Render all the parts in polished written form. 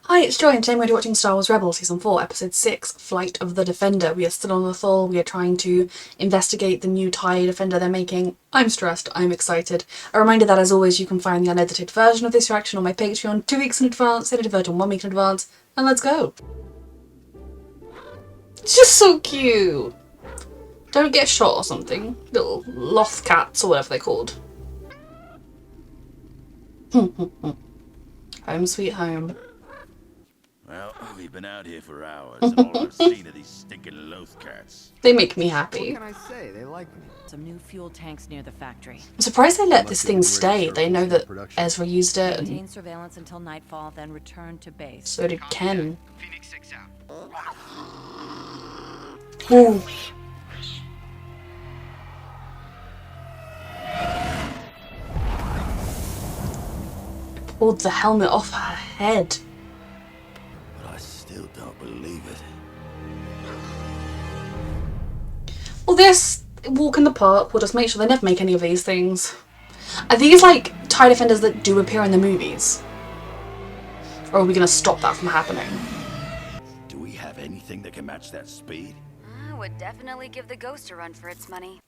Hi, it's Joy, and today we're watching Star Wars Rebels Season 4, Episode 6, Flight of the Defender. We are still on Lothal. We are trying to investigate the new TIE Defender they're making. I'm stressed. I'm excited. A reminder that, as always, you can find the unedited version of this reaction on my Patreon 2 weeks in advance, edited version 1 week in advance, and let's go! It's just so cute! Don't get shot or something. Little loth cats, or whatever they're called. Home sweet home. Well, we've been out here for hours, and all I've seen are these stinking loth cats. They make me happy. What can I say? They like me. Some new fuel tanks near the factory. I'm surprised they let this thing stay. They know that Ezra used it, Maintain and surveillance until nightfall, then return to base. so did Ken. Phoenix 6 out. Ooh. Pulled the helmet off her head. But I still don't believe it. Well, this walk in the park will just make sure they never make any of these things. Are these like TIE Defenders that do appear in the movies? Or are we going to stop that from happening? Do we have anything that can match that speed? I would definitely give the Ghost a run for its money.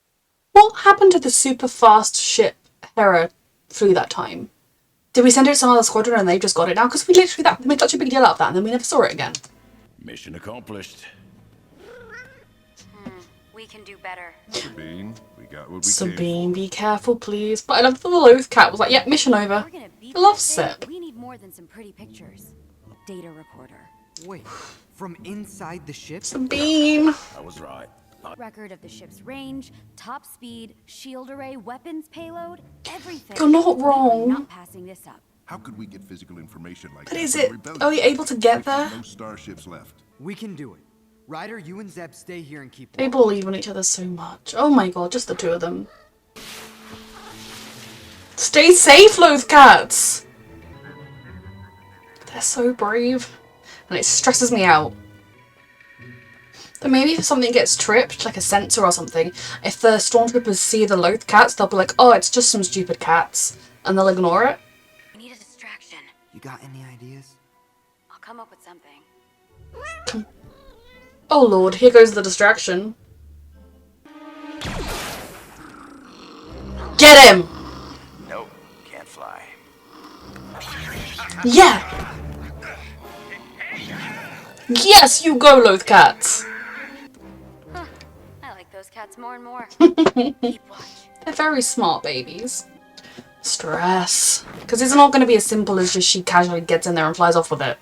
What happened to the super fast ship Hera flew that time? Did we send it to some other squadron and they've just got it now? Because we literally made such a big deal out of that and then we never saw it again. Mission accomplished. We can do better. Sabine, we got what we came Sabine, be careful, please. But I love that the Loth cat was like, "Yep, mission over." We're gonna beat I love that thing. Sip. We need more than some pretty pictures. Data recorder. Wait, from inside the ship? Sabine. I was right. Record of the ship's range, top speed, shield array, weapons payload, everything. You're not We're wrong. not passing this up. How could we get physical information like But that is from it? rebellion? Are we able to get there? No starships left. We can do it. Ryder, you and Zeb stay here and keep They watch. believe in each other so much. Oh my god, just the two of them. Stay safe, Loth cats! They're so brave. And it stresses me out. But maybe if something gets tripped, like a sensor or something, if the stormtroopers see the Loth cats, they'll be like, oh, it's just some stupid cats. And they'll ignore it. We need a distraction. You got any ideas? I'll come up with something. Oh lord, here goes the distraction. Get him! Nope, can't fly. Yeah! Yes, you go, Loth cats! I like those cats more and more. Keep watch. They're very smart babies. Stress. Because it's not going to be as simple as just she casually gets in there and flies off with it.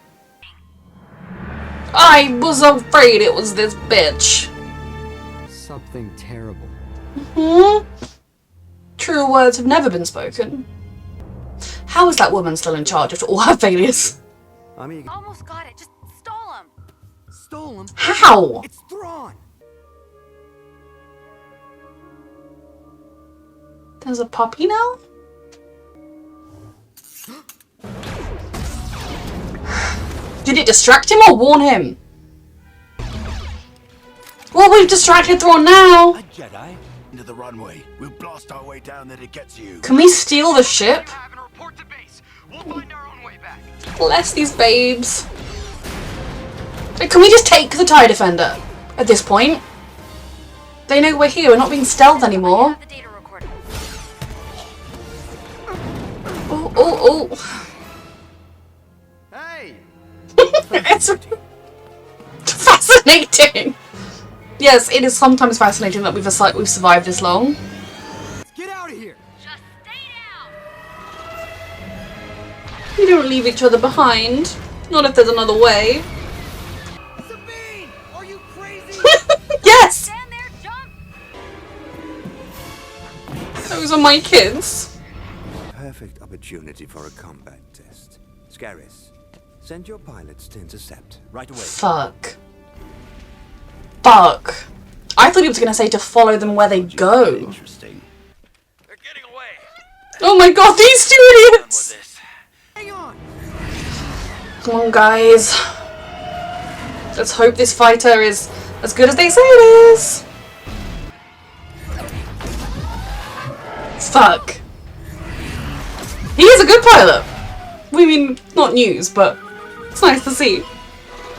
I was afraid it was this bitch. Something terrible. True words have never been spoken. How is that woman still in charge after all her failures? Almost got it. Just stall him. Stole him. How? It's Thrawn. There's a puppy now? Did it distract him or warn him? Well, we've distracted Thrawn now. A Jedi? Into the runway. We'll blast our way down there to get to you. Can we steal the ship? Report to base. We'll find our own way back. Bless these babes. Like, can we just take the TIE Defender at this point? They know we're here. We're not being stealth anymore. Have the data recorder. Oh. Hey! It's fascinating. Yes, it is sometimes fascinating that we've survived this long. Let's get out of here. Just stay down. We don't leave each other behind. Not if there's another way. Sabine! Are you crazy? Yes! Stand there, jump. Those are my kids. Perfect opportunity for a combat test. Scaris, send your pilots to intercept right away. Fuck. I thought he was going to say to follow them where they go. Interesting. They're getting away. Oh my god, these two idiots! Hang on. Come on, guys. Let's hope this fighter is as good as they say it is. Fuck. He is a good pilot. We mean, not news, but It's nice to see.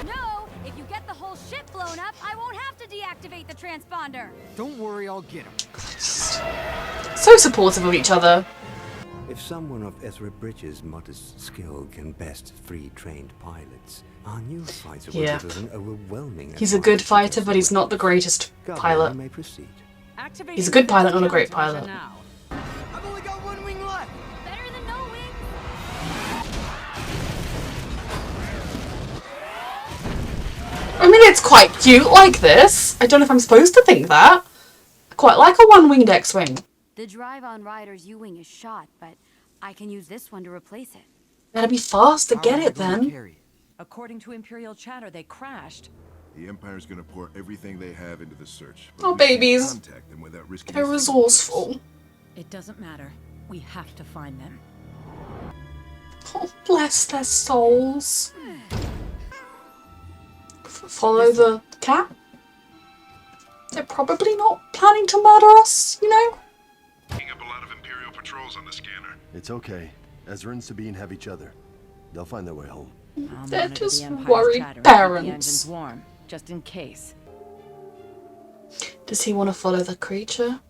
No, if you get the whole ship blown up, I won't have to deactivate the transponder. Don't worry, I'll get him. So supportive of each other. If someone of Ezra Bridges' modest skill can best three trained pilots, our new fighter will Yeah. give us an overwhelming He's a good advantage fighter, against but the he's not the weapons. greatest Governor, pilot. you may proceed. Activating He's a good pilot, fixed not a great countermeasure pilot. now. I've only got one wing left. Better than no wings. I mean, it's quite cute like this. I don't know if I'm supposed to think that. I quite like a one-winged X-Wing. The drive on Ryder's U-wing is shot, but I can use this one to replace it. Better be fast to How get are we it gonna then. carry it? According to Imperial chatter, they crashed. The Empire's gonna pour everything they have into the search. Oh, we can't babies. contact them without risking They're a single place. resourceful. It doesn't matter. We have to find them. Oh, bless their souls. Follow the cat? They're probably not planning to murder us, you know? Picking up a lot of Imperial patrols on the scanner. It's okay. Ezra and Sabine have each other. They'll find their way home. I'll They're monitor just the Empire's worried chatter and keep parents. the engines warm, just in case. Does he want to follow the creature?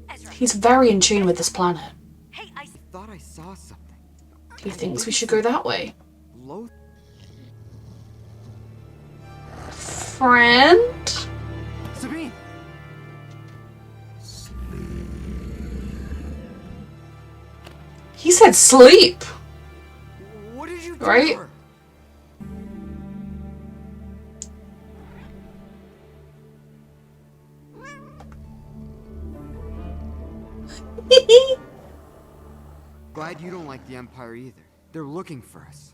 Ezra. He's very in tune with this planet. Hey, I Thought I saw something. He thinks we should go that way. Loth. Friend? Sabine. He said sleep. What did you do? Right? to her? Glad you don't like the Empire either. They're looking for us.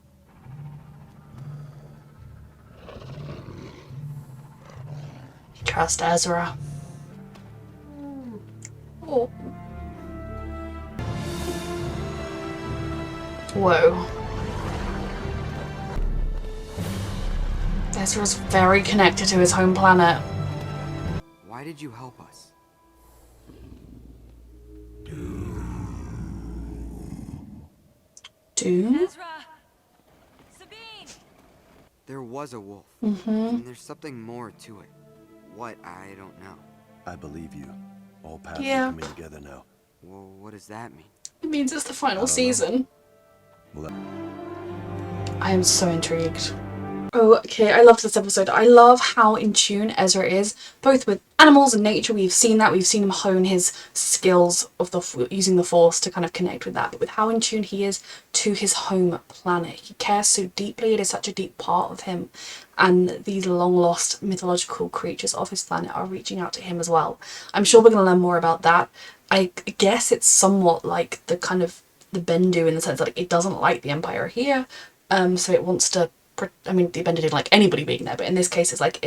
Trust Ezra. Oh. Whoa. Ezra's very connected to his home planet. Why did you help us? Doom? Ezra! Sabine! There was a wolf. And there's something more to it. What? I don't know. I believe you. All paths Yeah. are coming together now. Well, what does that mean? It means it's the final know. season. Well, I am so intrigued. Oh, okay, I love this episode. I love how in tune Ezra is, both with animals and nature. We've seen that. We've seen him hone his skills of using the Force to kind of connect with that. But with how in tune he is to his home planet. He cares so deeply. It is such a deep part of him. And these long-lost mythological creatures of his planet are reaching out to him as well. I'm sure we're going to learn more about that. I guess it's somewhat like the kind of the Bendu in the sense that it doesn't like the Empire here. So it wants to... I mean, the Bender didn't like anybody being there, but in this case, it's like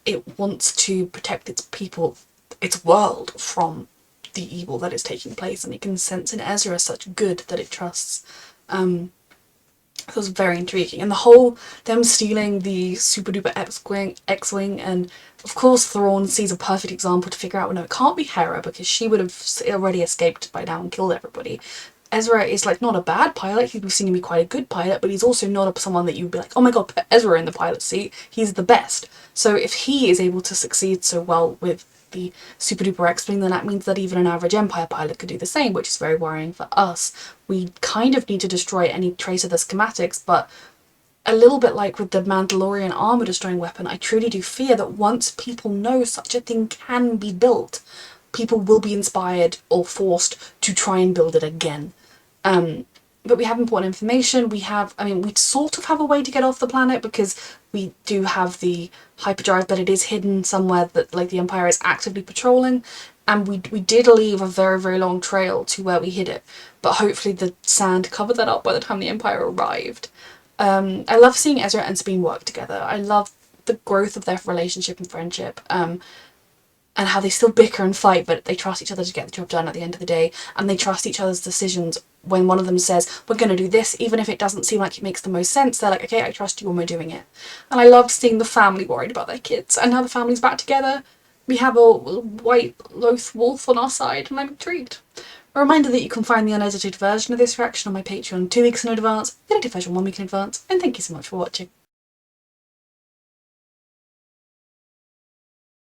it wants to protect its people, its world from the evil that is taking place, and it can sense in Ezra such good that it trusts. It was very intriguing, and the whole them stealing the super duper X-wing, and of course Thrawn sees a perfect example to figure out, well, no, it can't be Hera because she would have already escaped by now and killed everybody. Ezra is like not a bad pilot. We've seen him be quite a good pilot, but he's also not someone that you'd be like, oh my god, put Ezra in the pilot seat. He's the best. So if he is able to succeed so well with the super duper X-wing, then that means that even an average Empire pilot could do the same, which is very worrying for us. We kind of need to destroy any trace of the schematics, but a little bit like with the Mandalorian armor destroying weapon, I truly do fear that once people know such a thing can be built, people will be inspired or forced to try and build it again. But we have important information. We sort of have a way to get off the planet because we do have the hyperdrive, but it is hidden somewhere that like the Empire is actively patrolling. And we did leave a very, very long trail to where we hid it. But hopefully the sand covered that up by the time the Empire arrived. I love seeing Ezra and Sabine work together. I love the growth of their relationship and friendship. And how they still bicker and fight, but they trust each other to get the job done at the end of the day, and they trust each other's decisions. When one of them says, we're going to do this, even if it doesn't seem like it makes the most sense, they're like, okay, I trust you and we're doing it. And I love seeing the family worried about their kids, and now the family's back together. We have a white Loth wolf on our side, and I'm intrigued. A reminder that you can find the unedited version of this reaction on my Patreon 2 weeks in advance, the edited version 1 week in advance, and thank you so much for watching.